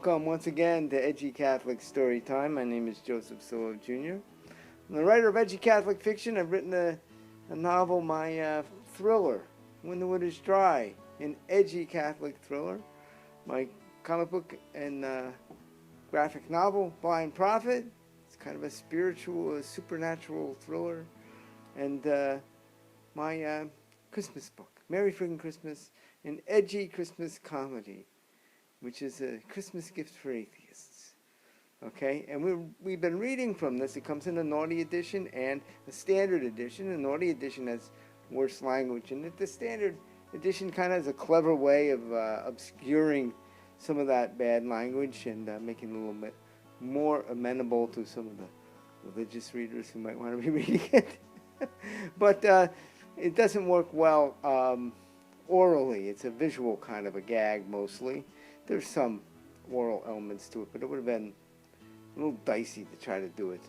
Welcome once again to Edgy Catholic Storytime. My name is Joseph Cillo Jr. I'm the writer of Edgy Catholic Fiction. I've written a novel, my thriller, When the Wood is Dry, an edgy Catholic thriller. My comic book and graphic novel, Blind Prophet. It's kind of a spiritual, supernatural thriller. And my Christmas book, Merry Friggin Christmas, an Edgy Christmas Comedy, which is a Christmas gift for atheists. Okay, and we've been reading from this. It comes in a naughty edition and a standard edition. The naughty edition has worse language, and the standard edition kind of has a clever way of obscuring some of that bad language and making it a little bit more amenable to some of the religious readers who might want to be reading it. But it doesn't work well orally. It's a visual kind of a gag mostly. There's some oral elements to it, but it would have been a little dicey to try to do it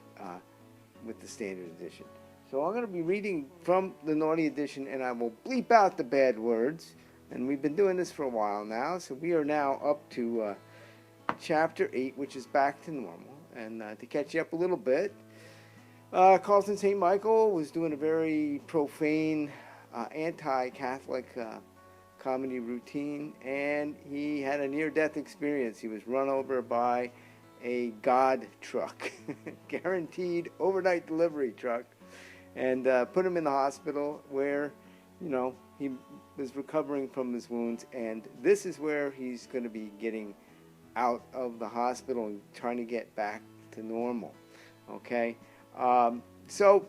with the standard edition. So I'm going to be reading from the naughty edition, and I will bleep out the bad words. And we've been doing this for a while now, so we are now up to Chapter 8, which is back to normal. And to catch you up a little bit, Carlton St. Michael was doing a very profane, anti-Catholic comedy routine, and he had a near-death experience. He was run over by a God truck, guaranteed overnight delivery truck, and put him in the hospital where, you know, he was recovering from his wounds, and this is where he's going to be getting out of the hospital and trying to get back to normal. Okay, so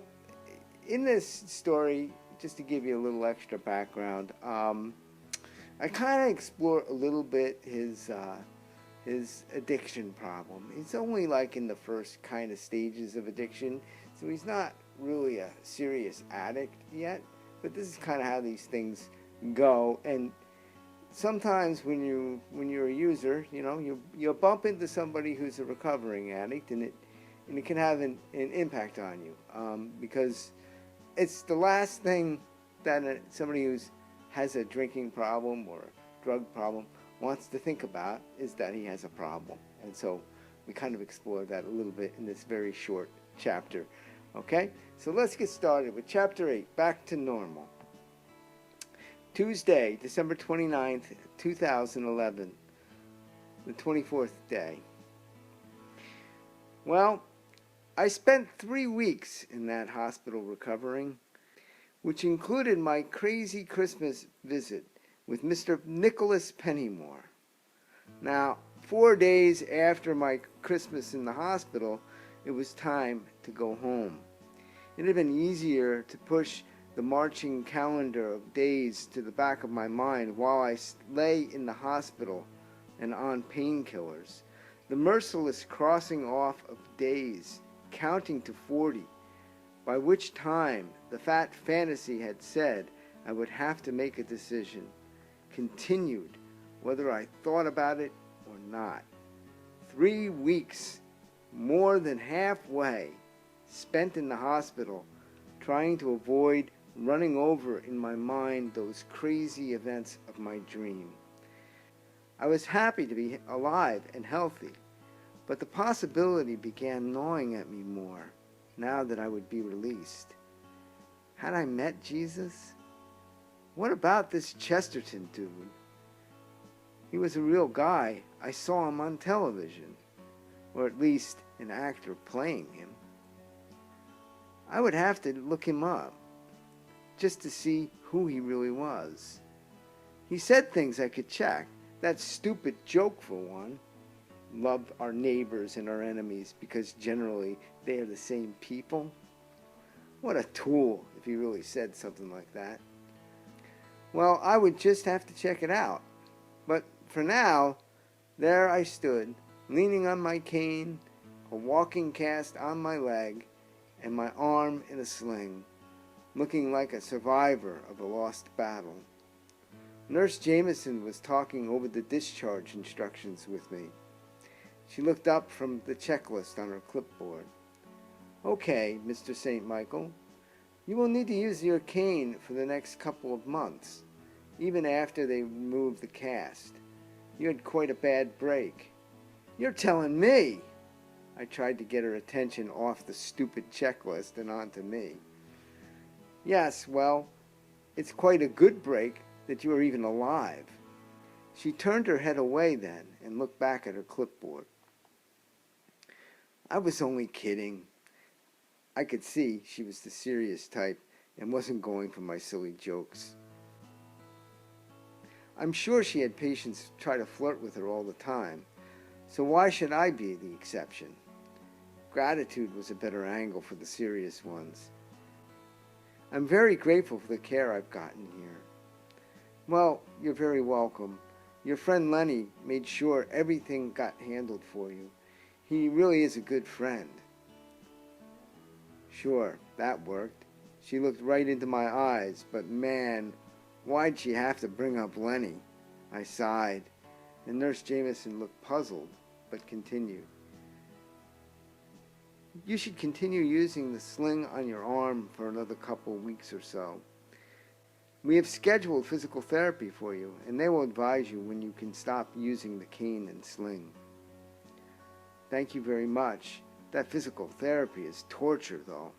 in this story, just to give you a little extra background, I kind of explore a little bit his addiction problem. It's only like in the first kind of stages of addiction, so he's not really a serious addict yet, but this is kind of how these things go. And sometimes when you're a user, you know, you bump into somebody who's a recovering addict, and it can have an impact on you, because it's the last thing that somebody who has a drinking problem or a drug problem wants to think about is that he has a problem. And so we kind of explore that a little bit in this very short chapter. Okay, so let's get started with Chapter 8, Back to Normal. Tuesday, December 29th, 2011, the 24th day. Well, I spent 3 weeks in that hospital recovering, which included my crazy Christmas visit with Mr. Nicholas Pennymore. Now, 4 days after my Christmas in the hospital, it was time to go home. It had been easier to push the marching calendar of days to the back of my mind while I lay in the hospital and on painkillers. The merciless crossing off of days, counting to 40, by which time the fat fantasy had said I would have to make a decision, continued whether I thought about it or not. 3 weeks, more than halfway, spent in the hospital, trying to avoid running over in my mind those crazy events of my dream. I was happy to be alive and healthy, but the possibility began gnawing at me more now that I would be released. Had I met Jesus? What about this Chesterton dude? He was a real guy. I saw him on television, or at least an actor playing him. I would have to look him up, just to see who he really was. He said things I could check. That stupid joke, for one. Love our neighbors and our enemies because generally they are the same people. What a tool if he really said something like that. Well, I would just have to check it out. But for now, there I stood, leaning on my cane, a walking cast on my leg, and my arm in a sling, looking like a survivor of a lost battle. Nurse Jameson was talking over the discharge instructions with me. She looked up from the checklist on her clipboard. Okay, Mr. St. Michael, you will need to use your cane for the next couple of months, even after they remove the cast. You had quite a bad break. You're telling me. I tried to get her attention off the stupid checklist and onto me. Yes, well, it's quite a good break that you are even alive. She turned her head away then and looked back at her clipboard. I was only kidding. I could see she was the serious type and wasn't going for my silly jokes. I'm sure she had patients try to flirt with her all the time, so why should I be the exception? Gratitude was a better angle for the serious ones. I'm very grateful for the care I've gotten here. Well, you're very welcome. Your friend Lenny made sure everything got handled for you. He really is a good friend. Sure, that worked. She looked right into my eyes, but man, why'd she have to bring up Lenny? I sighed, and Nurse Jameson looked puzzled, but continued. You should continue using the sling on your arm for another couple weeks or so. We have scheduled physical therapy for you, and they will advise you when you can stop using the cane and sling. Thank you very much. That physical therapy is torture, though.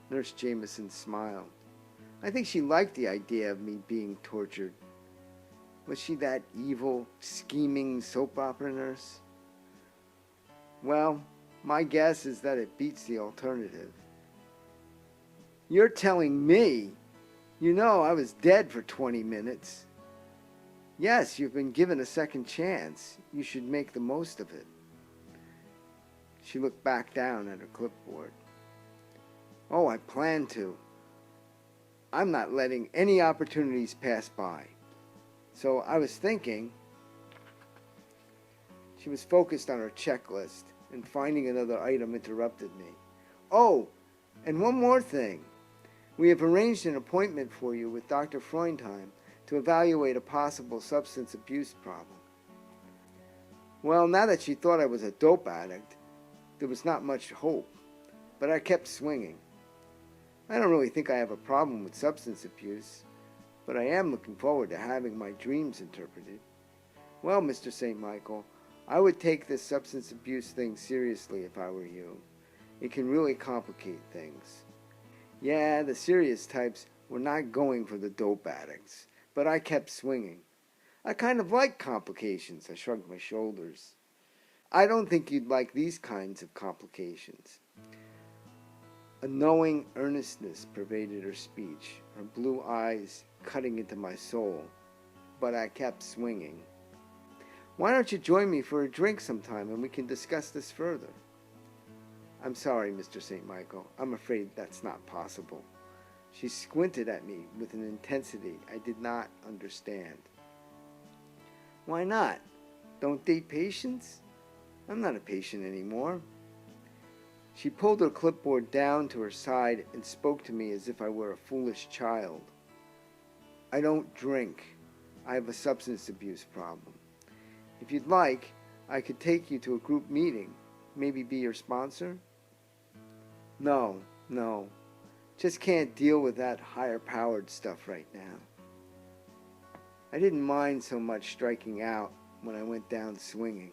Nurse Jameson smiled. I think she liked the idea of me being tortured. Was she that evil, scheming soap opera nurse? Well, my guess is that it beats the alternative. You're telling me? You know I was dead for 20 minutes. Yes, you've been given a second chance. You should make the most of it. She looked back down at her clipboard. Oh, I plan to. I'm not letting any opportunities pass by. So I was thinking. She was focused on her checklist, and finding another item interrupted me. Oh, and one more thing. We have arranged an appointment for you with Dr. Freundheim to evaluate a possible substance abuse problem. Well, now that she thought I was a dope addict, there was not much hope, but I kept swinging. I don't really think I have a problem with substance abuse, but I am looking forward to having my dreams interpreted. Well, Mr. St. Michael, I would take this substance abuse thing seriously if I were you. It can really complicate things. Yeah, the serious types were not going for the dope addicts, but I kept swinging. I kind of like complications. I shrugged my shoulders. I don't think you'd like these kinds of complications. A knowing earnestness pervaded her speech, her blue eyes cutting into my soul, but I kept swinging. Why don't you join me for a drink sometime and we can discuss this further? I'm sorry, Mr. St. Michael. I'm afraid that's not possible. She squinted at me with an intensity I did not understand. Why not? Don't date patients? I'm not a patient anymore. She pulled her clipboard down to her side and spoke to me as if I were a foolish child. I don't drink. I have a substance abuse problem. If you'd like, I could take you to a group meeting, maybe be your sponsor. No. Just can't deal with that higher-powered stuff right now. I didn't mind so much striking out when I went down swinging,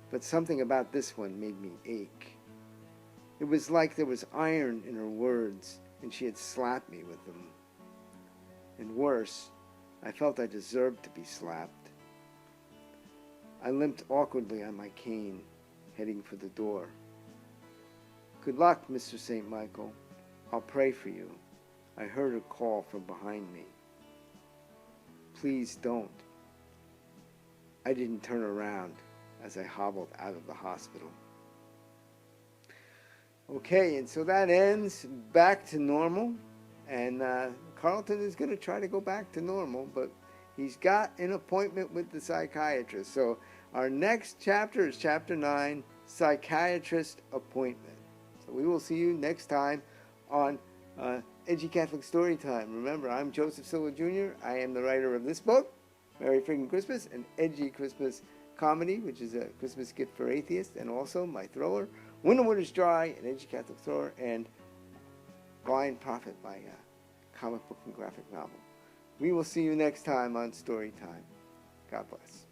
but something about this one made me ache. It was like there was iron in her words, and she had slapped me with them. And worse, I felt I deserved to be slapped. I limped awkwardly on my cane, heading for the door. Good luck, Mr. St. Michael. I'll pray for you. I heard a call from behind me. Please don't. I didn't turn around as I hobbled out of the hospital. Okay, and so that ends back to normal. And Carlton is going to try to go back to normal, but he's got an appointment with the psychiatrist. So our next chapter is Chapter 9, Psychiatrist Appointment. So we will see you next time on Edgy Catholic Storytime. Remember, I'm Joseph Cillo Jr. I am the writer of this book, Merry Friggin Christmas, an Edgy Christmas Comedy, which is a Christmas gift for atheists, and also my thriller, When the Wood is Dry, an Edgy Catholic thriller, and Blind Prophet, my comic book and graphic novel. We will see you next time on Storytime. God bless.